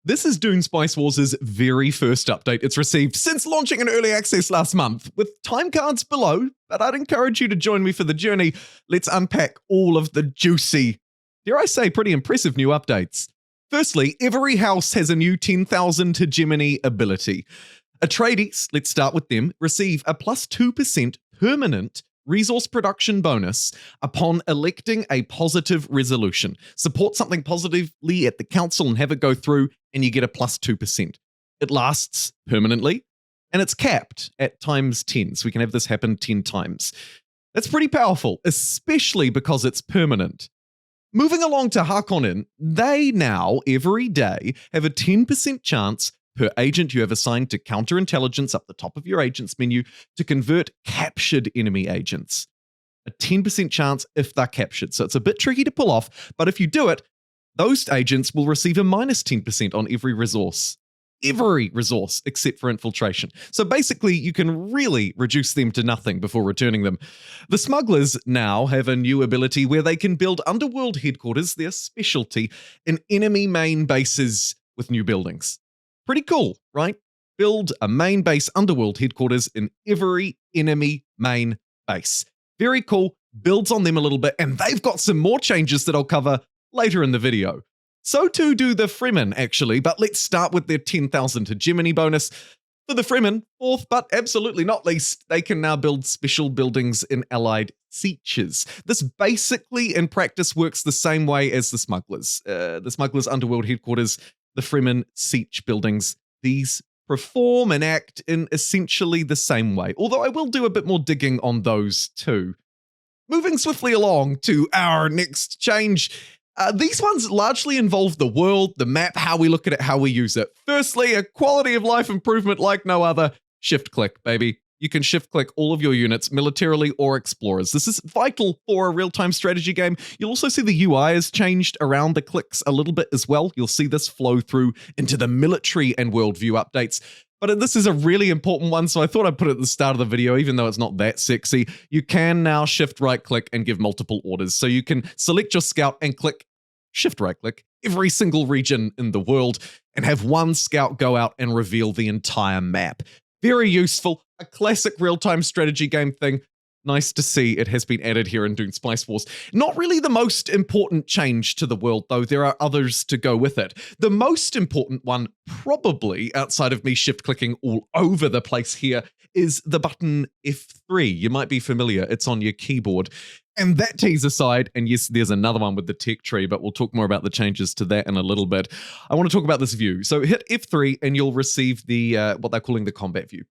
This is Dune Spice Wars' very first update it's received since launching in early access last month, with time cards below, but I'd encourage you to join me for the journey. Let's unpack all of the juicy, dare I say, pretty impressive new updates. Firstly, every house has a new 10,000 Hegemony ability. Atreides, let's start with them, receive a plus 2% permanent resource production bonus upon electing a positive resolution. Support something positively at the council and have it go through, and you get a plus 2%. It lasts permanently, and it's capped at times 10, so we can have this happen 10 times. That's pretty powerful, especially because it's permanent. Moving along to Harkonnen, they now, every day, have a 10% chance per agent you have assigned to counterintelligence up the top of your agents menu to convert captured enemy agents. A 10% chance if they're captured, so it's a bit tricky to pull off, but if you do it, those agents will receive a minus 10% on every resource. Every resource except for infiltration. So basically, you can really reduce them to nothing before returning them. The Smugglers now have a new ability where they can build underworld headquarters, their specialty, in enemy main bases with new buildings. Pretty cool, right? Build a main base underworld headquarters in every enemy main base. Very cool, builds on them a little bit, and they've got some more changes that I'll cover later in the video. So too do the Fremen, actually, but let's start with their 10,000 Hegemony bonus. For the Fremen, fourth but absolutely not least, they can now build special buildings in allied sieges. This basically, in practice, works the same way as the Smugglers. The Smugglers' underworld headquarters, the Fremen siege buildings, these perform and act in essentially the same way, although I will do a bit more digging on those too. Moving swiftly along to our next change. These ones largely involve the world, the map, how we look at it, how we use it. Firstly, a quality of life improvement like no other. Shift click, baby. You can shift click all of your units, militarily or explorers. This is vital for a real-time strategy game. You'll also see the UI has changed around the clicks a little bit as well. You'll see this flow through into the military and worldview updates. But this is a really important one, so I thought I'd put it at the start of the video, even though it's not that sexy. You can now shift right-click and give multiple orders. So you can select your scout and click shift right-click every single region in the world and have one scout go out and reveal the entire map. Very useful, a classic real-time strategy game thing. Nice to see it has been added here in Dune Spice Wars. Not really the most important change to the world, though. There are others to go with it. The most important one, probably, outside of me shift-clicking all over the place here, is the button F3. You might be familiar. It's on your keyboard. And that tease aside, and yes, there's another one with the tech tree, but we'll talk more about the changes to that in a little bit. I want to talk about this view. So hit F3 and you'll receive the what they're calling the combat view.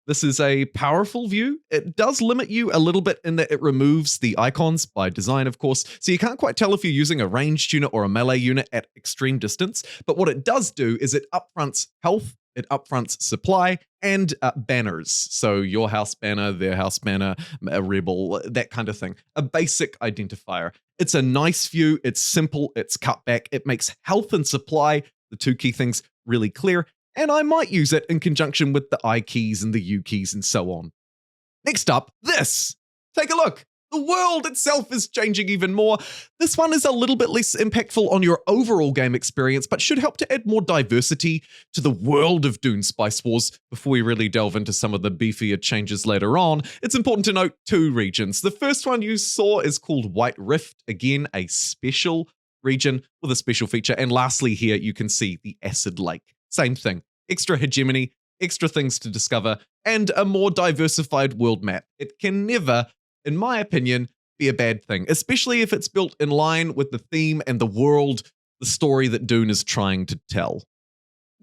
This is a powerful view. It does limit you a little bit in that it removes the icons by design, of course, so you can't quite tell if you're using a ranged unit or a melee unit at extreme distance. But what it does do is it upfronts health, it upfronts supply, and banners. So your house banner, their house banner, a rebel, that kind of thing. A basic identifier. It's a nice view, it's simple, it's cut back, it makes health and supply, the two key things, really clear. And I might use it in conjunction with the I keys and the U keys and so on. Next up, this. Take a look. The world itself is changing even more. This one is a little bit less impactful on your overall game experience, but should help to add more diversity to the world of Dune Spice Wars. Before we really delve into some of the beefier changes later on, it's important to note two regions. The first one you saw is called White Rift, again, a special region with a special feature. And lastly here, you can see the Acid Lake. Same thing, extra hegemony, extra things to discover, and a more diversified world map. It can never, in my opinion, be a bad thing, especially if it's built in line with the theme and the world, the story that Dune is trying to tell.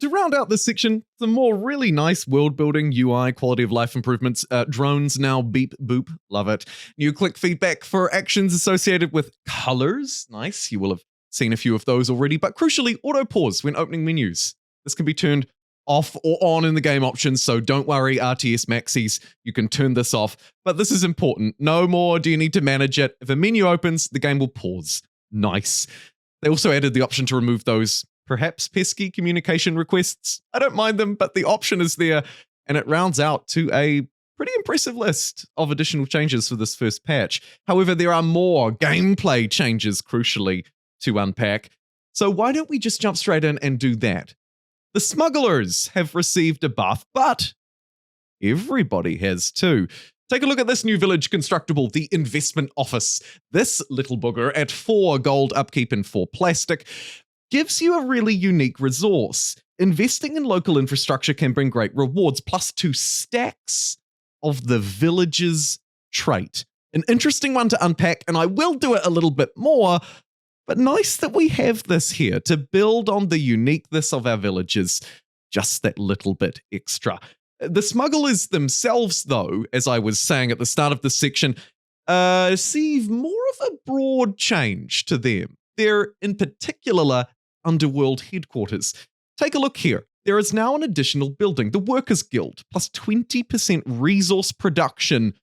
To round out this section, some more really nice world building, UI, quality of life improvements. Drones now beep boop, love it. New click feedback for actions associated with colors, nice, you will have seen a few of those already, but crucially, auto pause when opening menus. This can be turned off or on in the game options, so don't worry, RTS maxis, you can turn this off. But this is important. No more do you need to manage it. If a menu opens, the game will pause. Nice. They also added the option to remove those perhaps pesky communication requests. I don't mind them, but the option is there, and it rounds out to a pretty impressive list of additional changes for this first patch. However, there are more gameplay changes, crucially, to unpack. So why don't we just jump straight in and do that? The Smugglers have received a buff, but everybody has too. Take a look at this new village constructible, the Investment Office. This little booger at 4 gold upkeep and 4 plastic gives you a really unique resource. Investing in local infrastructure can bring great rewards, plus 2 stacks of the village's trait. An interesting one to unpack, and I will do it a little bit more, but nice that we have this here to build on the uniqueness of our villages, just that little bit extra. The smugglers themselves, though, as I was saying at the start of this section, see more of a broad change to them. They're, in particular, underworld headquarters. Take a look here. There is now an additional building, the Workers' Guild, plus 20% resource production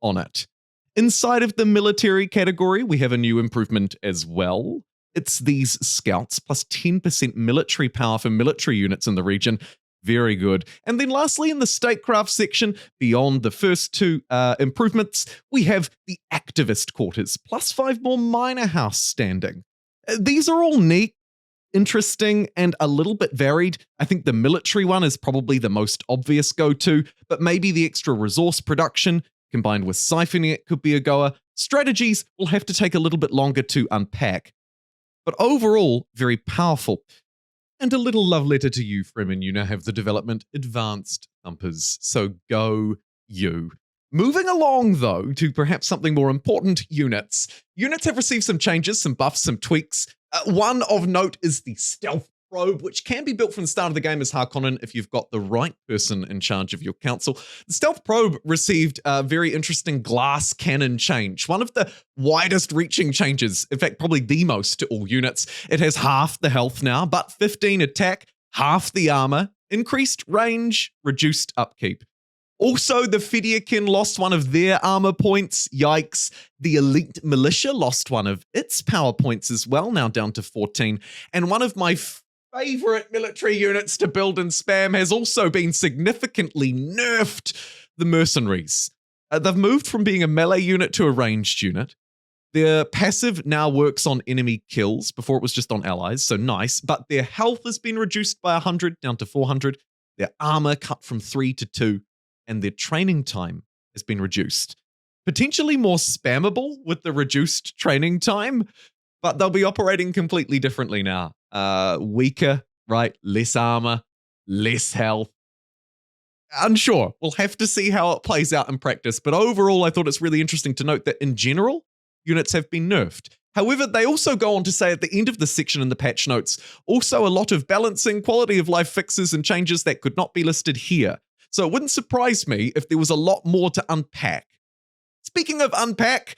on it. Inside of the military category, we have a new improvement as well. It's these scouts, plus 10% military power for military units in the region. Very good. And then lastly, in the statecraft section, beyond the first 2 improvements, we have the activist quarters, plus 5 more minor house standing. These are all neat, interesting, and a little bit varied. I think the military one is probably the most obvious go-to, but maybe the extra resource production combined with siphoning it could be a goer. Strategies will have to take a little bit longer to unpack, but overall, very powerful. And a little love letter to you, Fremen. You now have the development advanced thumpers, so go you. Moving along, though, to perhaps something more important, units. Units have received some changes, some buffs, some tweaks. One of note is the stealth probe, which can be built from the start of the game as Harkonnen if you've got the right person in charge of your council. The stealth probe received a very interesting glass cannon change, one of the widest reaching changes, in fact, probably the most to all units. It has half the health now, but 15 attack, half the armor, increased range, reduced upkeep. Also, the Fedaykin lost one of their armor points. Yikes. The Elite Militia lost one of its power points as well, now down to 14. And one of my favorite military units to build and spam has also been significantly nerfed, the Mercenaries. They've moved from being a melee unit to a ranged unit. Their passive now works on enemy kills. Before it was just on allies, so nice. But their health has been reduced by 100 down to 400. Their armor cut from 3 to 2. And their training time has been reduced. Potentially more spammable with the reduced training time, but they'll be operating completely differently now. Weaker, right? Less armor, less health. Unsure. We'll have to see how it plays out in practice, but overall, I thought it's really interesting to note that in general, units have been nerfed. However, they also go on to say at the end of the section in the patch notes, also a lot of balancing, quality of life fixes and changes that could not be listed here. So it wouldn't surprise me if there was a lot more to unpack. Speaking of unpack,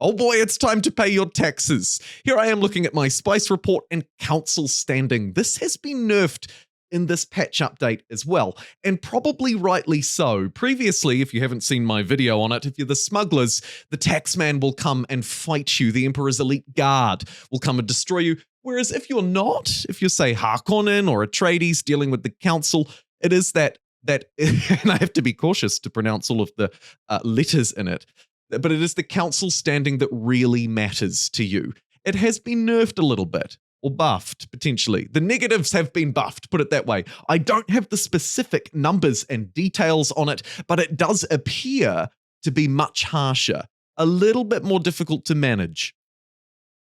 oh boy, it's time to pay your taxes. Here I am looking at my Spice report and council standing. This has been nerfed in this patch update as well, and probably rightly so. Previously, if you haven't seen my video on it, if you're the smugglers, the taxman will come and fight you. The Emperor's elite guard will come and destroy you. Whereas if you're not, if you're, say, Harkonnen or Atreides dealing with the council, it is that, and I have to be cautious to pronounce all of the letters in it, but it is the council standing that really matters to you. It has been nerfed a little bit, or buffed, potentially. The negatives have been buffed, put it that way. I don't have the specific numbers and details on it, but it does appear to be much harsher, a little bit more difficult to manage.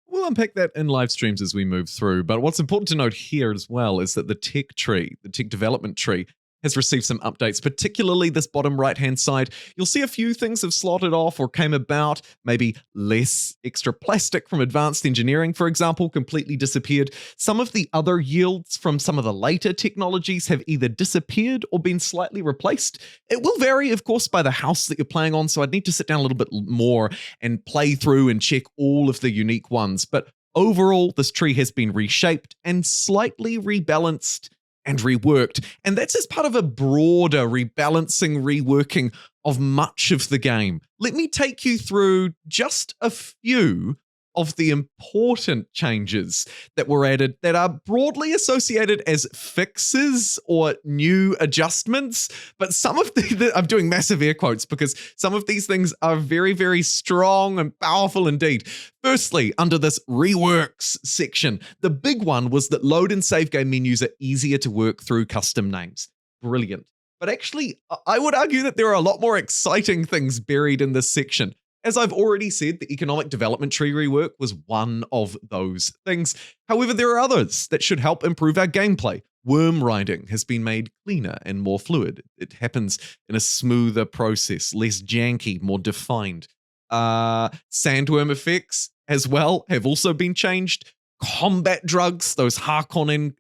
We'll unpack that in live streams as we move through, but what's important to note here as well is that the tech tree, the tech development tree, has received some updates, particularly this bottom right-hand side. You'll see a few things have slotted off or came about, maybe less extra plastic from advanced engineering, for example, completely disappeared. Some of the other yields from some of the later technologies have either disappeared or been slightly replaced. It will vary, of course, by the house that you're playing on, so I'd need to sit down a little bit more and play through and check all of the unique ones. But overall, this tree has been reshaped and slightly rebalanced and reworked, and that's as part of a broader rebalancing, reworking of much of the game. Let me take you through just a few of the important changes that were added that are broadly associated as fixes or new adjustments. But some of I'm doing massive air quotes because some of these things are very, very strong and powerful indeed. Firstly, under this reworks section, the big one was that load and save game menus are easier to work through custom names. Brilliant. But actually, I would argue that there are a lot more exciting things buried in this section. As I've already said, the economic development tree rework was one of those things. However, there are others that should help improve our gameplay. Worm riding has been made cleaner and more fluid. It happens in a smoother process, less janky, more defined. Sandworm effects as well have also been changed. Combat drugs, those Harkonnen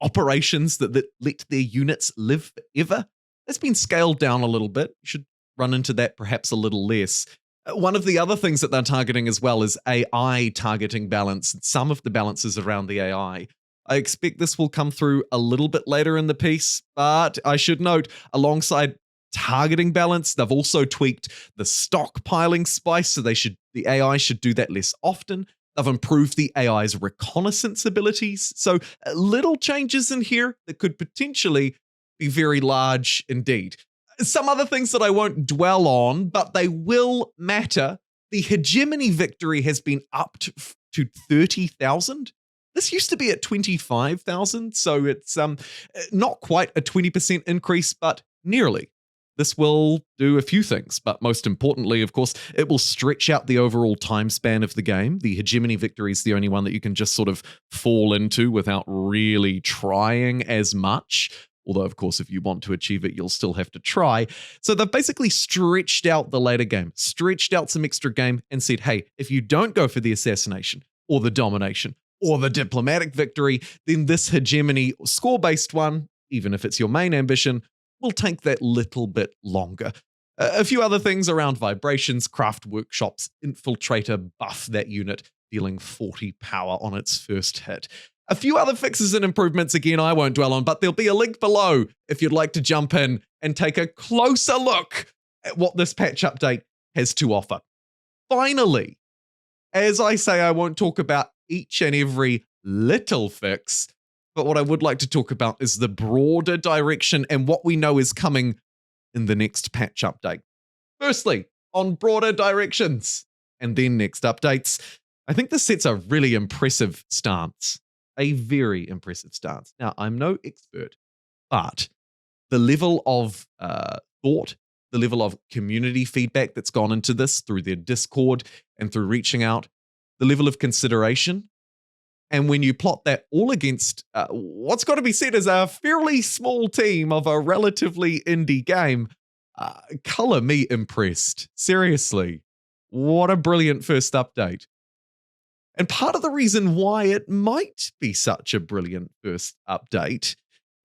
operations that let their units live forever, that's been scaled down a little bit. You should run into that perhaps a little less. One of the other things that they're targeting as well is AI targeting balance. Some of the balances around the AI. I expect this will come through a little bit later in the piece, but I should note, alongside targeting balance, they've also tweaked the stockpiling spice, so the AI should do that less often. They've improved the AI's reconnaissance abilities, so little changes in here that could potentially be very large indeed. Some other things that I won't dwell on, but they will matter. The Hegemony victory has been upped to 30,000. This used to be at 25,000, so it's not quite a 20% increase, but nearly. This will do a few things, but most importantly, of course, it will stretch out the overall time span of the game. The Hegemony victory is the only one that you can just sort of fall into without really trying as much. Although, of course, if you want to achieve it, you'll still have to try. So they've basically stretched out the later game, stretched out some extra game and said, hey, if you don't go for the assassination or the domination or the diplomatic victory, then this Hegemony score-based one, even if it's your main ambition, will take that little bit longer. A few other things around vibrations, craft workshops, infiltrator buff that unit, dealing 40 power on its first hit. A few other fixes and improvements, again, I won't dwell on, but there'll be a link below if you'd like to jump in and take a closer look at what this patch update has to offer. Finally, as I say, I won't talk about each and every little fix, but what I would like to talk about is the broader direction and what we know is coming in the next patch update. Firstly, on broader directions and then next updates, I think this sets a really impressive stance. A very impressive stance. Now, I'm no expert, but the level of thought, the level of community feedback that's gone into this through their Discord and through reaching out, the level of consideration, and when you plot that all against what's got to be said as a fairly small team of a relatively indie game, color me impressed. Seriously, what a brilliant first update. And part of the reason why it might be such a brilliant first update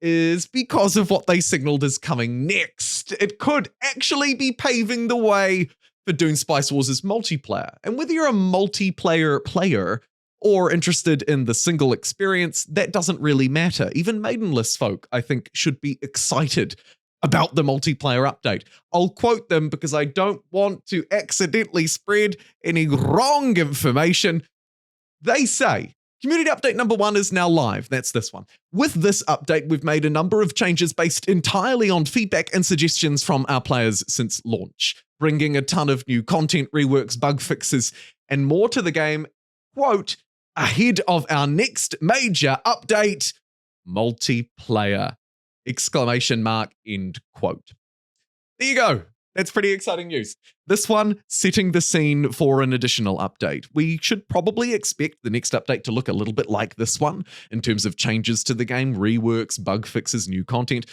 is because of what they signaled is coming next. It could actually be paving the way for Dune Spice Wars' multiplayer. And whether you're a multiplayer player or interested in the single experience, that doesn't really matter. Even maidenless folk, I think, should be excited about the multiplayer update. I'll quote them because I don't want to accidentally spread any wrong information. They say, community update number 1 is now live. That's this one. With this update, we've made a number of changes based entirely on feedback and suggestions from our players since launch, bringing a ton of new content, reworks, bug fixes, and more to the game, quote, ahead of our next major update, multiplayer, exclamation mark, end quote. There you go. That's pretty exciting news. This one setting the scene for an additional update. We should probably expect the next update to look a little bit like this one in terms of changes to the game, reworks, bug fixes, new content.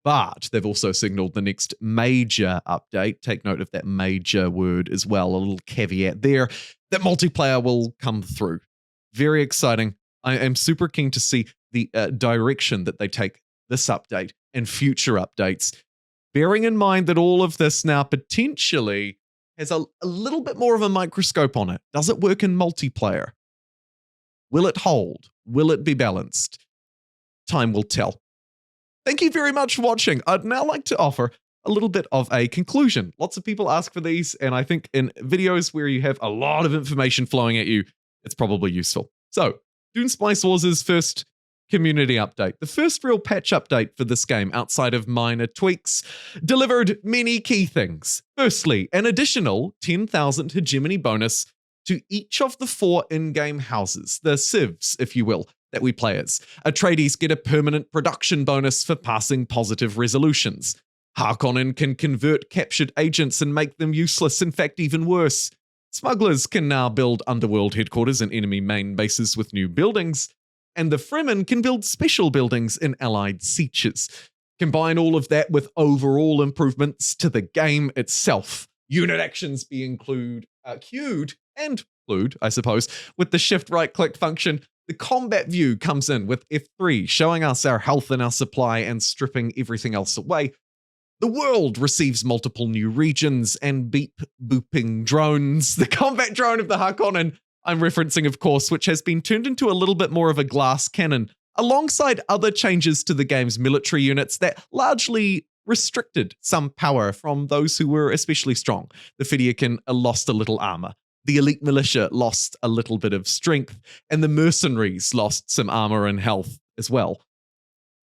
But they've also signaled the next major update. Take note of that major word as well, a little caveat there, that multiplayer will come through. Very exciting. I am super keen to see the direction that they take this update and future updates, bearing in mind that all of this now potentially has a little bit more of a microscope on it. Does it work in multiplayer? Will it hold? Will it be balanced? Time will tell. Thank you very much for watching. I'd now like to offer a little bit of a conclusion. Lots of people ask for these, and I think in videos where you have a lot of information flowing at you, it's probably useful. So, Dune Spice Wars' first community update, the first real patch update for this game outside of minor tweaks, delivered many key things. Firstly, an additional 10,000 hegemony bonus to each of the 4 in-game houses, the civs, if you will, that we play as. Atreides get a permanent production bonus for passing positive resolutions. Harkonnen can convert captured agents and make them useless, in fact even worse. Smugglers can now build underworld headquarters and enemy main bases with new buildings, and the Fremen can build special buildings in allied sieges. Combine all of that with overall improvements to the game itself. Unit actions be queued and glued, I suppose, with the shift right-click function. The combat view comes in with F3, showing us our health and our supply and stripping everything else away. The world receives multiple new regions and beep-booping drones. The combat drone of the Harkonnen, I'm referencing, of course, which has been turned into a little bit more of a glass cannon, alongside other changes to the game's military units that largely restricted some power from those who were especially strong. The Fedaykin lost a little armor. The elite militia lost a little bit of strength, and the mercenaries lost some armor and health as well.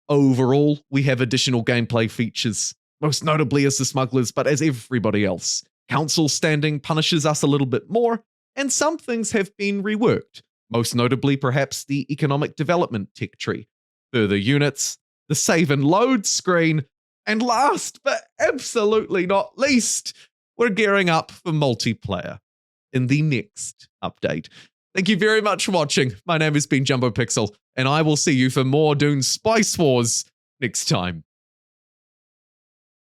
Overall, we have additional gameplay features, most notably as the smugglers, but as everybody else. Council standing punishes us a little bit more, and some things have been reworked, most notably perhaps the economic development tech tree, further units, the save and load screen, and last but absolutely not least, we're gearing up for multiplayer in the next update. Thank you very much for watching. My name has been Jumbo Pixel, and I will see you for more Dune Spice Wars next time.